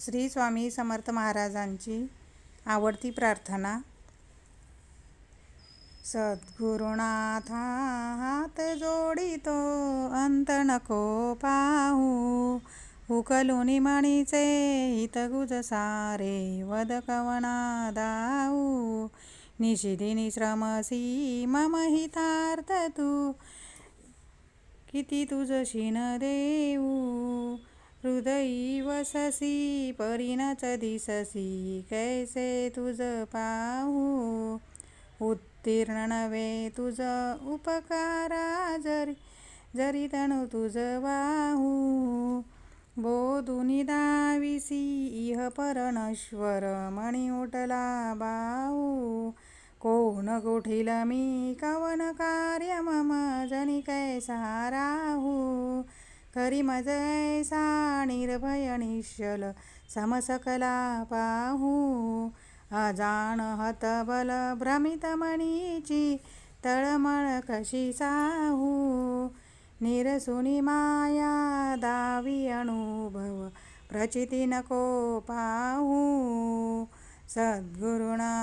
श्री स्वामी समर्थ महाराजांची आवडती प्रार्थना. सद्गुरुनाथा हात जोडितो अंत नको पाहू, उकलुनी मणीचे हित गुज सारे वद कवना दाऊ. निशिदिनी श्रमसी मम हितार्थ तू, किती तुझशी न देऊ. हृदयी वससी परीनच दिससी, कैसे तुझ पाहू. उत्तीर्ण नव्हे तुझ उपकारा, जरी तनु तुझ वाहू. बोधुनी दाविसी इह पर नश्वर, मणी उठला बाहू. कोण गोठील मी कवन कार्य मम, जनी कैसा राहू. करी मज ऐसा निर्भय निश्चल, समसकला पाहू. अजान हतबल भ्रमित मनीची, तळमळ कशी साहू. निरसुनी माया दावी अनुभव, प्रचिती नको पाहू. सद्गुरुनाथा